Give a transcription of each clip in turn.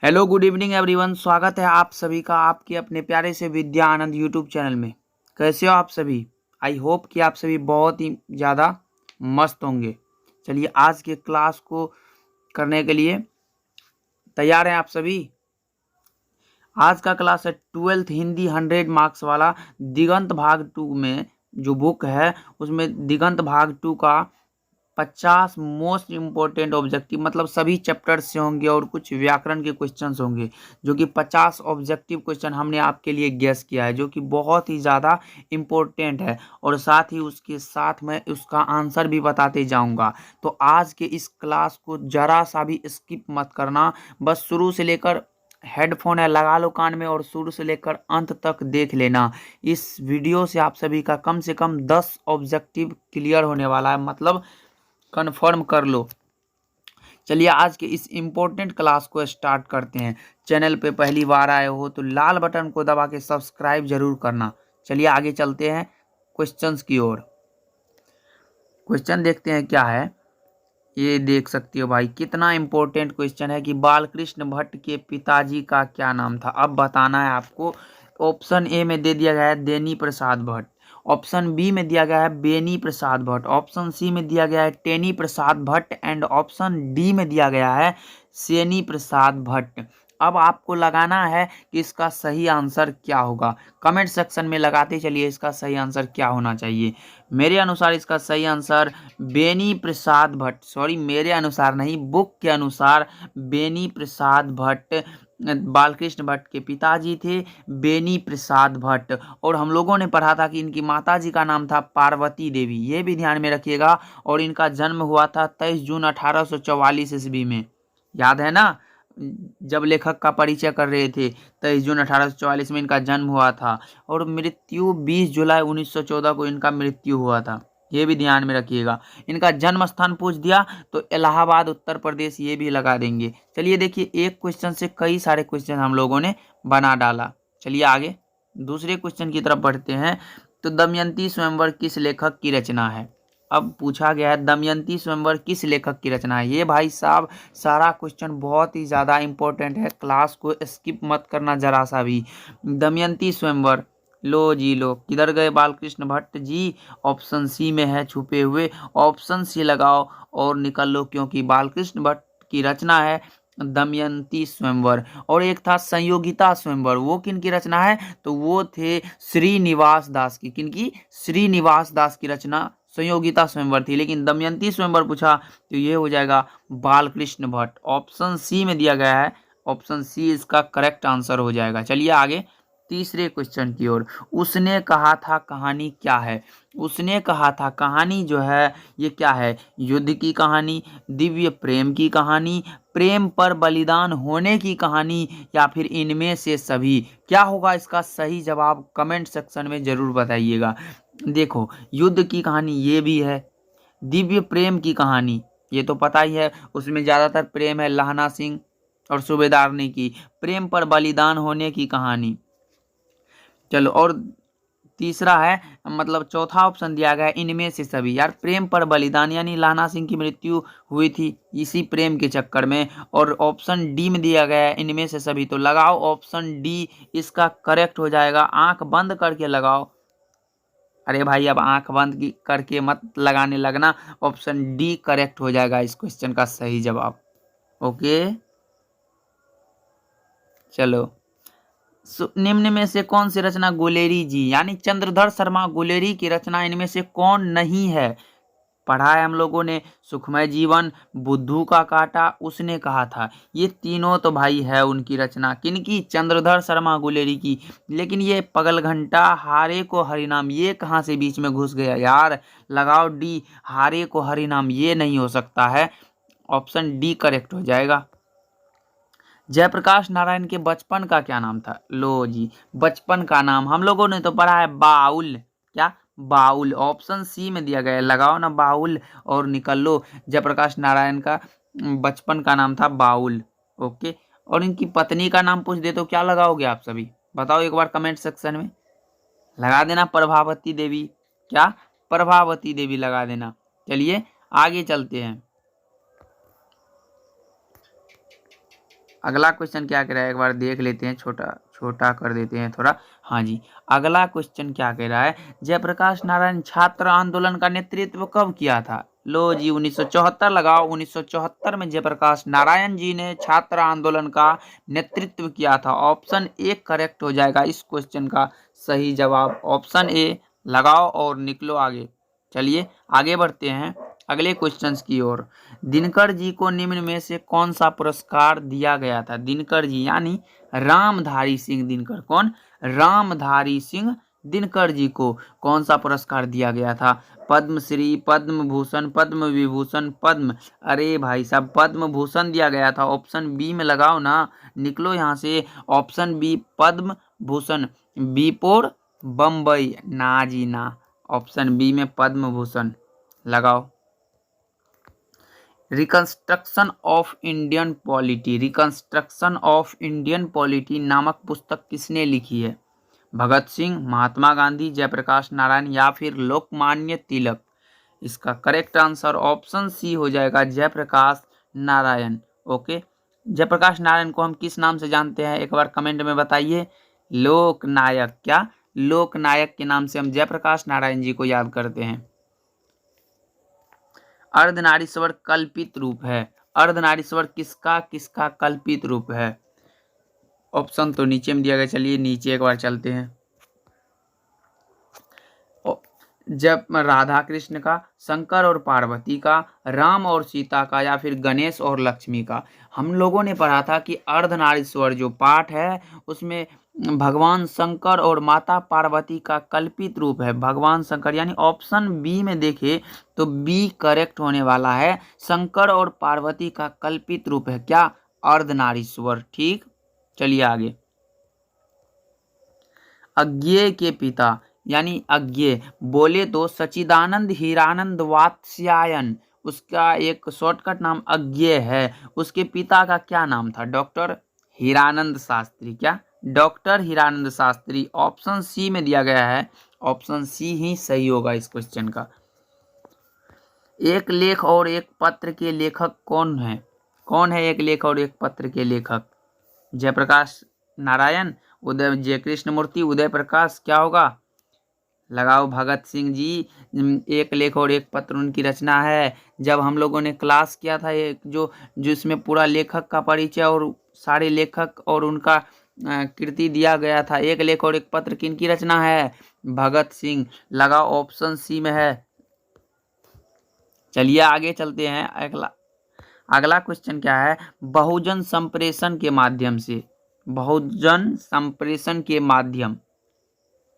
Hello good evening everyone. स्वागत है आप सभी का आपके अपने प्यारे से विद्या आनंद यूट्यूब चैनल में। कैसे हो आप सभी? आई होप कि आप सभी बहुत ही ज़्यादा मस्त होंगे। चलिए आज के क्लास को करने के लिए तैयार हैं आप सभी। आज का क्लास है 12th हिंदी 100 मार्क्स वाला दिगंत भाग 2 में जो बुक है उसमें दिगंत भाग 2 का 50 मोस्ट इम्पोर्टेंट ऑब्जेक्टिव मतलब सभी चैप्टर से होंगे और कुछ व्याकरण के क्वेश्चंस होंगे जो कि 50 ऑब्जेक्टिव क्वेश्चन हमने आपके लिए गैस किया है जो कि बहुत ही ज़्यादा इम्पोर्टेंट है और साथ ही उसके साथ मैं उसका आंसर भी बताते जाऊंगा। तो आज के इस क्लास को ज़रा सा भी स्किप मत करना, बस शुरू से लेकर हेडफोन है लगा लो कान में और शुरू से लेकर अंत तक देख लेना। इस वीडियो से आप सभी का कम से कम 10 ऑब्जेक्टिव क्लियर होने वाला है, मतलब कन्फर्म कर लो। चलिए आज के इस इम्पोर्टेंट क्लास को स्टार्ट करते हैं। चैनल पे पहली बार आए हो तो लाल बटन को दबा के सब्सक्राइब जरूर करना। चलिए आगे चलते हैं क्वेश्चंस की ओर। क्वेश्चन देखते हैं क्या है। ये देख सकते हो भाई, कितना इम्पोर्टेंट क्वेश्चन है कि बालकृष्ण भट्ट के पिताजी का क्या नाम था। अब बताना है आपको। ऑप्शन ए में दे दिया गया है देनी प्रसाद भट्ट, ऑप्शन बी में दिया गया है बेनी प्रसाद भट्ट, ऑप्शन सी में दिया गया है Teni Prasad Bhatt and option D में दिया गया है सेनी प्रसाद भट्ट। अब आपको लगाना है कि इसका सही आंसर क्या होगा। कमेंट सेक्शन में लगाते चलिए इसका सही आंसर क्या होना चाहिए। मेरे अनुसार इसका सही आंसर बेनी प्रसाद भट्ट, सॉरी मेरे अनुसार नहीं बुक के अनुसार बेनी प्रसाद भट्ट बालकृष्ण भट्ट के पिताजी थे बेनी प्रसाद भट्ट। और हम लोगों ने पढ़ा था कि इनकी माताजी का नाम था पार्वती देवी, ये भी ध्यान में रखिएगा। और इनका जन्म हुआ था 23 जून 1844 ईस्वी में, याद है ना, जब लेखक का परिचय कर रहे थे 23 जून 1844 में इनका जन्म हुआ था। और मृत्यु 20 जुलाई 1914 को इनका मृत्यु हुआ था, ये भी ध्यान में रखिएगा। इनका जन्म स्थान पूछ दिया तो इलाहाबाद उत्तर प्रदेश ये भी लगा देंगे। चलिए देखिए एक क्वेश्चन से कई सारे क्वेश्चन हम लोगों ने बना डाला। चलिए आगे दूसरे क्वेश्चन की तरफ बढ़ते हैं। तो दमयंती स्वयंवर किस लेखक की रचना है। अब पूछा गया है दमयंती स्वयंवर किस लेखक की रचना है। ये भाई साहब सारा क्वेश्चन बहुत ही ज़्यादा इंपॉर्टेंट है, क्लास को स्किप मत करना जरा सा भी। दमयंती स्वयंवर, लो जी लो, किधर गए बालकृष्ण भट्ट जी। ऑप्शन सी में है छुपे हुए, ऑप्शन सी लगाओ और निकल लो, क्योंकि बालकृष्ण भट्ट की रचना है दमयंती स्वयंवर। और एक था संयोगिता स्वयंवर, वो किन की रचना है, तो वो थे श्रीनिवास दास की। किन की? श्रीनिवास दास की रचना संयोगिता स्वयंवर थी। लेकिन दमयंती स्वयंवर पूछा तो ये हो जाएगा बालकृष्ण भट्ट। ऑप्शन सी में दिया गया है, ऑप्शन सी इसका करेक्ट आंसर हो जाएगा। चलिए आगे तीसरे क्वेश्चन की ओर। उसने कहा था कहानी क्या है। उसने कहा था कहानी जो है ये क्या है, युद्ध की कहानी, दिव्य प्रेम की कहानी, प्रेम पर बलिदान होने की कहानी, या फिर इनमें से सभी। क्या होगा इसका सही जवाब, कमेंट सेक्शन में जरूर बताइएगा। देखो युद्ध की कहानी ये भी है, दिव्य प्रेम की कहानी ये तो पता ही है, उसमें ज्यादातर प्रेम है लहना सिंह और सूबेदारनी की। प्रेम पर बलिदान होने की कहानी। चलो और तीसरा है, मतलब चौथा ऑप्शन दिया गया है इनमें से सभी। यार प्रेम पर बलिदान यानी लहना सिंह की मृत्यु हुई थी इसी प्रेम के चक्कर में। और ऑप्शन डी में दिया गया है इनमें से सभी, तो लगाओ ऑप्शन डी इसका करेक्ट हो जाएगा। आंख बंद करके लगाओ। अरे भाई अब आंख बंद करके मत लगाने लगना, ऑप्शन डी करेक्ट हो जाएगा इस क्वेश्चन का सही जवाब। ओके चलो निम्न में से कौन सी रचना गुलेरी जी यानी चंद्रधर शर्मा गुलेरी की रचना इनमें से कौन नहीं है। पढ़ा है हम लोगों ने, सुखमय जीवन, बुद्धू का कांटा, उसने कहा था, ये तीनों तो भाई है उनकी रचना। किनकी? चंद्रधर शर्मा गुलेरी की। लेकिन ये पगल घंटा, हारे को हरिनाम, ये कहाँ से बीच में घुस गया यार। लगाओ डी, हारे को हरिनाम, ये नहीं हो सकता है, ऑप्शन डी करेक्ट हो जाएगा। जयप्रकाश नारायण के बचपन का क्या नाम था। लो जी बचपन का नाम हम लोगों ने तो पढ़ा है बाउल। क्या? बाउल। ऑप्शन सी में दिया गया है, लगाओ ना बाउल और निकल लो। जयप्रकाश नारायण का बचपन का नाम था बाउल। ओके और इनकी पत्नी का नाम पूछ दे तो क्या लगाओगे आप सभी, बताओ एक बार कमेंट सेक्शन में। लगा देना प्रभावती देवी। क्या? प्रभावती देवी लगा देना। चलिए आगे चलते हैं। अगला क्वेश्चन क्या कह रहा है, एक बार देख लेते हैं, छोटा छोटा कर देते हैं थोड़ा। हाँ जी, अगला क्वेश्चन क्या कह रहा है, जयप्रकाश नारायण छात्र आंदोलन का नेतृत्व कब किया था? लो जी 1974 लगाओ। 1974 में जयप्रकाश नारायण जी ने छात्र आंदोलन का नेतृत्व किया था। ऑप्शन ए करेक्ट हो जाएगा इस क्वेश्चन का सही जवाब। ऑप्शन ए लगाओ और निकलो आगे। चलिए आगे बढ़ते हैं अगले क्वेश्चंस की ओर। दिनकर जी को निम्न में से कौन सा पुरस्कार दिया गया था? दिनकर जी यानी रामधारी सिंह दिनकर। कौन? रामधारी सिंह दिनकर जी को कौन सा पुरस्कार दिया गया था? पद्मश्री, पद्म भूषण, पद्म विभूषण, पद्म। अरे भाई साहब, पद्म भूषण दिया गया था। ऑप्शन बी में लगाओ ना, निकलो यहाँ से। Option B Padma Bhushan, B four Bombay. ना जी ना, ऑप्शन बी में पद्म भूषण लगाओ। Reconstruction of Indian polity, reconstruction of Indian polity नामक पुस्तक किसने लिखी है? भगत सिंह, महात्मा गांधी, जयप्रकाश नारायण या फिर लोकमान्य तिलक? इसका करेक्ट आंसर ऑप्शन सी हो जाएगा, जयप्रकाश नारायण। ओके, जयप्रकाश नारायण को हम किस नाम से जानते हैं, एक बार कमेंट में बताइए। लोकनायक। क्या? लोकनायक के नाम से हम जयप्रकाश नारायण जी को याद करते हैं। अर्धनारीश्वर कल्पित रूप है। अर्धनारीश्वर किसका किसका कल्पित रूप है? ऑप्शन तो नीचे में दिया गया, चलिए नीचे एक बार चलते हैं। जब राधा कृष्ण का, शंकर और पार्वती का, राम और सीता का या फिर गणेश और लक्ष्मी का? हम लोगों ने पढ़ा था कि अर्धनारीश्वर जो पाठ है उसमें भगवान शंकर और माता पार्वती का कल्पित रूप है। भगवान शंकर यानी ऑप्शन बी में देखें तो बी करेक्ट होने वाला है। शंकर और पार्वती का कल्पित रूप है क्या? अर्धनारीश्वर। ठीक, चलिए आगे। अज्ञेय के पिता यानी अज्ञेय बोले तो सच्चिदानंद हीरानंद वात्स्यायन, उसका एक शॉर्टकट नाम अज्ञेय है। उसके पिता का क्या नाम था? डॉक्टर हीरानंद शास्त्री। क्या? Doctor Hiranand Shastri. Option C में दिया गया है, ऑप्शन सी ही सही होगा इस क्वेश्चन का। एक लेख और एक पत्र के लेखक कौन है? कौन है एक लेख और एक पत्र के लेखक? जयप्रकाश नारायण, उदय जय कृष्णमूर्ति, उदय प्रकाश, क्या होगा? लगाओ भगत सिंह जी। एक लेख और एक पत्र उनकी रचना है। जब हम लोगों ने क्लास किया था एक जो जिसमें पूरा लेखक का परिचय और सारे लेखक और उनका कृति दिया गया था। एक लेख और एक पत्र किनकी रचना है? भगत सिंह। लगाओ, ऑप्शन सी में है। चलिए आगे चलते हैं। अगला क्वेश्चन क्या है? बहुजन संप्रेषण के माध्यम से, बहुजन संप्रेषण के माध्यम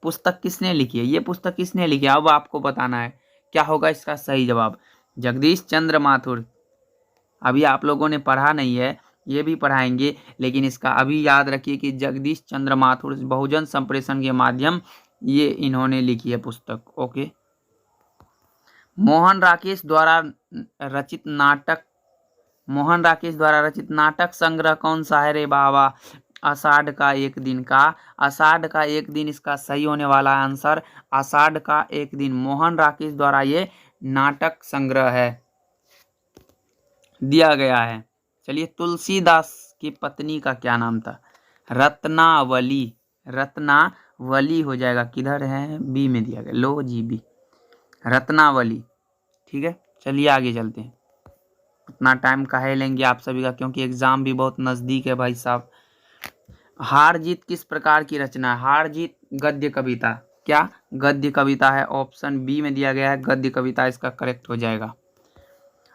पुस्तक किसने लिखी है? ये पुस्तक किसने लिखी है? अब आपको बताना है क्या होगा इसका सही जवाब। जगदीश चंद्र माथुर। अभी आप लोगों ने पढ़ा नहीं है, ये भी पढ़ाएंगे, लेकिन इसका अभी याद रखिए कि जगदीश चंद्र माथुर बहुजन संप्रेषण के माध्यम ये इन्होंने लिखी है पुस्तक। ओके। मोहन राकेश द्वारा रचित नाटक, मोहन राकेश द्वारा रचित नाटक संग्रह कौन सा है रे बाबा? आषाढ़ का एक दिन का। आषाढ़ का एक दिन इसका सही होने वाला आंसर। आषाढ़ का एक दिन मोहन राकेश द्वारा ये नाटक संग्रह है, दिया गया है। चलिए, तुलसीदास की पत्नी का क्या नाम था? रत्नावली। रत्नावली हो जाएगा। किधर है? बी में दिया गया। लो जी बी, रत्नावली। ठीक है, चलिए आगे चलते हैं। उतना टाइम काहे लेंगे आप सभी का, क्योंकि एग्जाम भी बहुत नजदीक है भाई साहब। हार जीत किस प्रकार की रचना है? हार जीत गद्य कविता। क्या? गद्य कविता है। ऑप्शन बी में दिया गया है गद्य कविता, इसका करेक्ट हो जाएगा।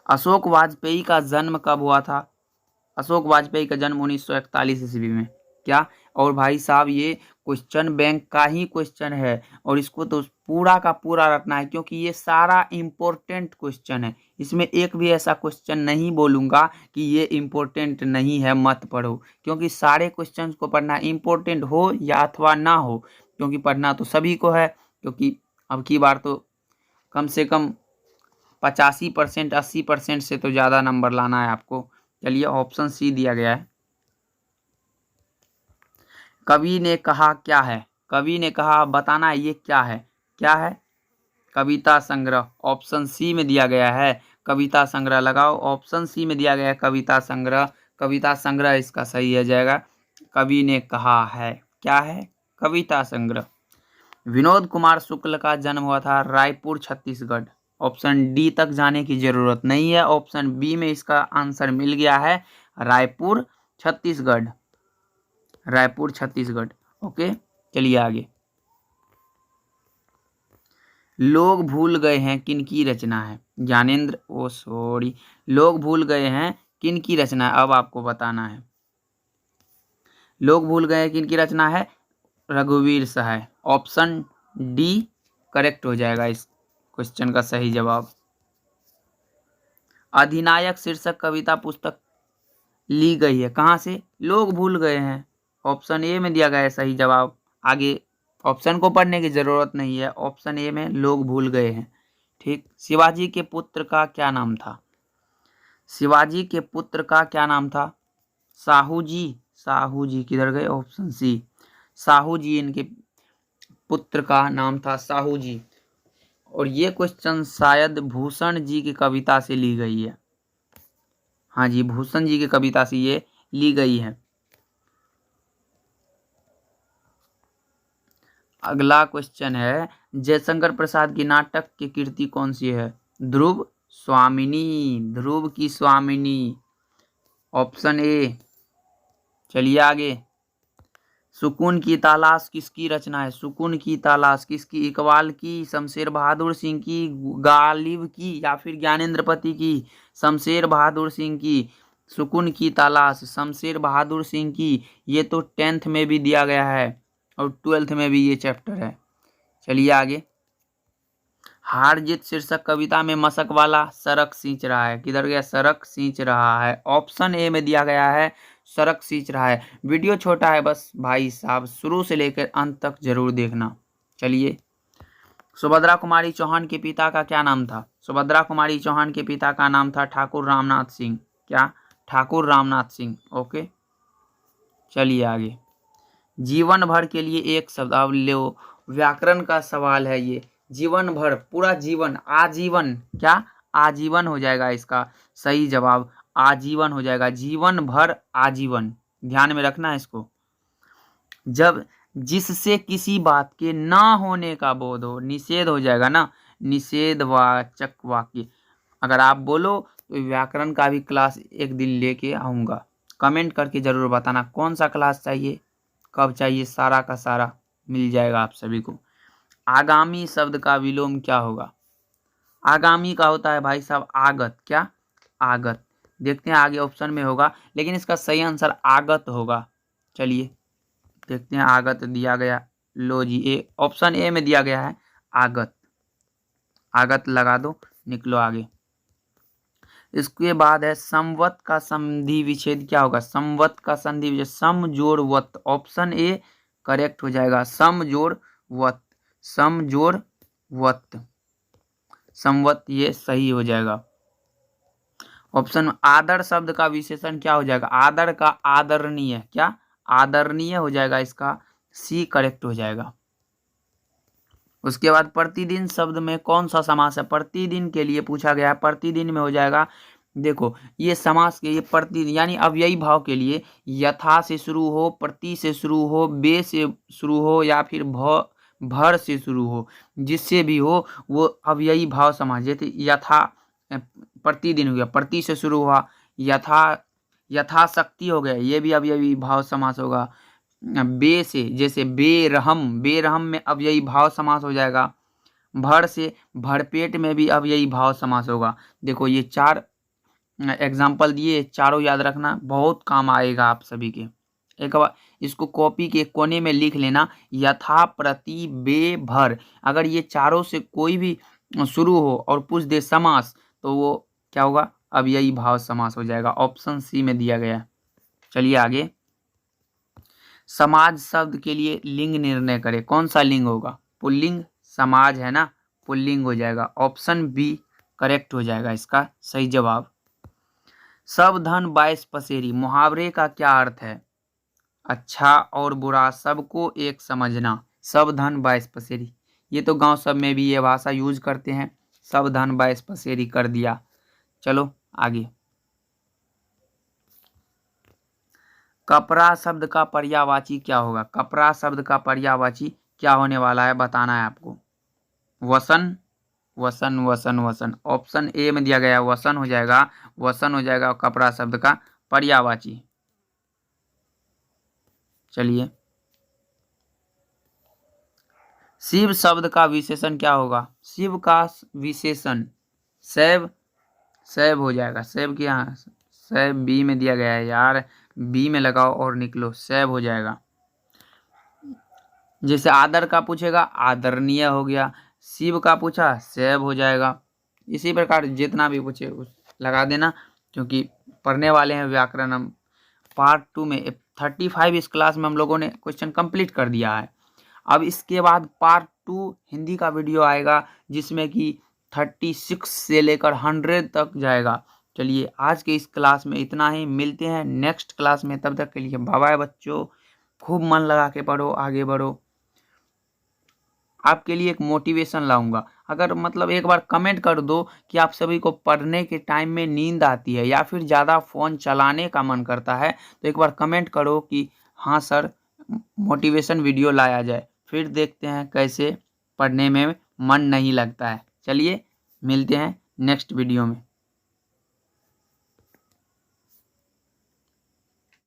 अशोक वाजपेयी का जन्म कब हुआ था? अशोक वाजपेयी का जन्म 1941 ईस्वी में। क्या? और भाई साहब ये क्वेश्चन बैंक का ही क्वेश्चन है और इसको तो पूरा का पूरा रखना है, क्योंकि ये सारा इम्पोर्टेंट क्वेश्चन है। इसमें एक भी ऐसा क्वेश्चन नहीं बोलूँगा कि ये इम्पोर्टेंट नहीं है मत पढ़ो, क्योंकि सारे क्वेश्चन को पढ़ना इम्पोर्टेंट हो या अथवा ना हो, क्योंकि पढ़ना तो सभी को है। क्योंकि अब की बार तो कम से कम 85% 80% से तो ज़्यादा नंबर लाना है आपको। चलिए, ऑप्शन सी दिया गया है। कवि ने कहा क्या है? कवि ने कहा, बताना है ये क्या है? क्या है? कविता संग्रह। ऑप्शन सी में दिया गया है कविता संग्रह। लगाओ, ऑप्शन सी में दिया गया है कविता संग्रह। कविता संग्रह इसका सही हो जाएगा। कवि ने कहा है, क्या है? कविता संग्रह। विनोद कुमार शुक्ल का जन्म हुआ था रायपुर छत्तीसगढ़। ऑप्शन डी तक जाने की जरूरत नहीं है, ऑप्शन बी में इसका आंसर मिल गया है, रायपुर छत्तीसगढ़। रायपुर छत्तीसगढ़। ओके, चलिए आगे। लोग भूल गए हैं किन की रचना है? ज्ञानेंद्र, ओ सॉरी, लोग भूल गए हैं किन की रचना है, अब आपको बताना है। लोग भूल गए हैं किन की रचना है? रघुवीर सहाय। ऑप्शन डी करेक्ट हो जाएगा इस क्वेश्चन का सही जवाब। अधिनायक शीर्षक कविता पुस्तक ली गई है कहाँ से? लोग भूल गए हैं। ऑप्शन ए में दिया गया है सही जवाब। आगे ऑप्शन को पढ़ने की जरूरत नहीं है, ऑप्शन ए में लोग भूल गए हैं। ठीक। शिवाजी के पुत्र का क्या नाम था? शिवाजी के पुत्र का क्या नाम था? साहू जी। साहू जी किधर गए? ऑप्शन सी, साहू जी इनके पुत्र का नाम था, साहू जी। और ये क्वेश्चन शायद भूषण जी की कविता से ली गई है। हाँ जी, भूषण जी की कविता से ये ली गई है। अगला क्वेश्चन है, जयशंकर प्रसाद की नाटक की कृति कौन सी है? ध्रुव स्वामिनी। ध्रुव की स्वामिनी, ऑप्शन ए। चलिए आगे। सुकून की तलाश किसकी रचना है? सुकून की तलाश किसकी? इकबाल की, शमशेर बहादुर सिंह की, गालिब की, या फिर ज्ञानेंद्रपति की? शमशेर बहादुर सिंह की। सुकून की तलाश शमशेर बहादुर सिंह की। ये तो 10th में भी दिया गया है और 12th में भी ये चैप्टर है। चलिए आगे। हार जीत शीर्षक कविता में मशक वाला सड़क सींच रहा है, किधर गया? सड़क सींच रहा है। ऑप्शन ए में दिया गया है, सड़क सींच रहा है। वीडियो छोटा है बस भाई साहब, शुरू से लेकर अंत तक जरूर देखना। चलिए। सुभद्रा कुमारी चौहान के पिता का क्या नाम था? सुभद्रा कुमारी चौहान के पिता का नाम था ठाकुर रामनाथ सिंह। क्या? ठाकुर रामनाथ सिंह। ओके, चलिए आगे। जीवन भर के लिए एक शब्द, अब लो व्याकरण का सवाल है ये। जीवन भर, पूरा जीवन, आजीवन, क्या? आजीवन हो जाएगा इसका सही जवाब। आजीवन हो जाएगा, जीवन भर आजीवन। ध्यान में रखना है इसको। जब जिससे किसी बात के ना होने का बोध हो, निषेध हो जाएगा ना, निषेधवाचक वाक्य। अगर आप बोलो तो व्याकरण का भी क्लास एक दिन लेके आऊंगा। कमेंट करके जरूर बताना कौन सा क्लास चाहिए, कब चाहिए, सारा का सारा मिल जाएगा आप सभी को। आगामी शब्द का विलोम क्या होगा? आगामी का होता है भाई साहब आगत। क्या? आगत। देखते हैं आगे ऑप्शन में होगा, लेकिन इसका सही आंसर आगत होगा। चलिए देखते हैं। आगत दिया गया, लो जी, ए ऑप्शन ए में दिया गया है आगत। आगत लगा दो, निकलो आगे। इसके बाद है समवत का संधि विच्छेद क्या होगा? समवत का संधि विच्छेद सम जोड़ वत। ऑप्शन ए करेक्ट हो जाएगा, सम जोड़ वत। सम जोड़ वत, समवत, ये सही हो जाएगा। ऑप्शन आदर शब्द का विशेषण क्या हो जाएगा? आदर का आदरणीय। क्या? आदरणीय हो जाएगा, इसका सी करेक्ट हो जाएगा। उसके बाद प्रतिदिन शब्द में कौन सा समास है? प्रतिदिन के लिए पूछा गया है, प्रतिदिन में हो जाएगा, देखो ये समास के, ये प्रतिदिन यानी अव्ययी भाव के लिए यथा से शुरू हो, प्रति से शुरू हो, बे से शुरू हो, या फिर भर से शुरू हो, जिससे भी हो वो अव्ययी भाव समास। जैसे यथा प्रतिदिन हो गया, प्रति से शुरू हुआ, यथाशक्ति हो गया, ये भी अव्ययी भाव समास होगा। बे से, जैसे बेरहम, बेरहम में अव्ययी भाव समास हो जाएगा। भर से भरपेट में भी अव्ययी भाव समास होगा। देखो ये 4 एग्जाम्पल दिए, चारों याद रखना, बहुत काम आएगा आप सभी के। एक बार इसको कॉपी के कोने में लिख लेना, यथा, प्रति, बे, भर। अगर ये चारों से कोई भी शुरू हो और पूछ दे समास, तो वो क्या होगा? अव्ययी भाव समास हो जाएगा। ऑप्शन सी में दिया गया है। चलिए आगे। समाज शब्द के लिए लिंग निर्णय करें, कौन सा लिंग होगा? पुल्लिंग। समाज है ना, पुल्लिंग हो जाएगा। ऑप्शन बी करेक्ट हो जाएगा इसका सही जवाब। सब धन 22 पसेरी मुहावरे का क्या अर्थ है? अच्छा और बुरा सबको एक समझना। सब धन 22 पसेरी, ये तो गांव सब में भी ये भाषा यूज करते हैं। सब धन 22 पसेरी कर दिया। चलो आगे। कपड़ा शब्द का पर्यायवाची क्या होगा? कपड़ा शब्द का पर्यायवाची क्या होने वाला है बताना है आपको। वसन, वसन, वसन, वसन। ऑप्शन ए में दिया गया है वसन हो जाएगा, वसन हो जाएगा कपड़ा शब्द का पर्यायवाची। चलिए, शिव शब्द का विशेषण क्या होगा? शिव का विशेषण शैव, शैव हो जाएगा। शैव की यहाँ शैव बी में दिया गया है यार, बी में लगाओ और निकलो, शैव हो जाएगा। जैसे आदर का पूछेगा आदरणीय हो गया, शिव का पूछा शैव हो जाएगा। इसी प्रकार जितना भी पूछे लगा देना, क्योंकि पढ़ने वाले हैं व्याकरण हम। पार्ट 2 में 35 इस क्लास में हम लोगों ने क्वेश्चन कंप्लीट कर दिया है। अब इसके बाद पार्ट 2 हिंदी का वीडियो आएगा, जिसमें कि 36 से लेकर 100 तक जाएगा। चलिए, आज के इस क्लास में इतना ही, मिलते हैं नेक्स्ट क्लास में। तब तक के लिए बाय बाय बच्चों, खूब मन लगा के पढ़ो, आगे बढ़ो। आपके लिए एक मोटिवेशन लाऊंगा। अगर मतलब एक बार कमेंट कर दो कि आप सभी को पढ़ने के टाइम में नींद आती है या फिर ज़्यादा फ़ोन चलाने का मन करता है, तो एक बार कमेंट करो कि हाँ सर, मोटिवेशन वीडियो लाया जाए। फिर देखते हैं कैसे पढ़ने में मन नहीं लगता है। चलिए, मिलते हैं नेक्स्ट वीडियो में।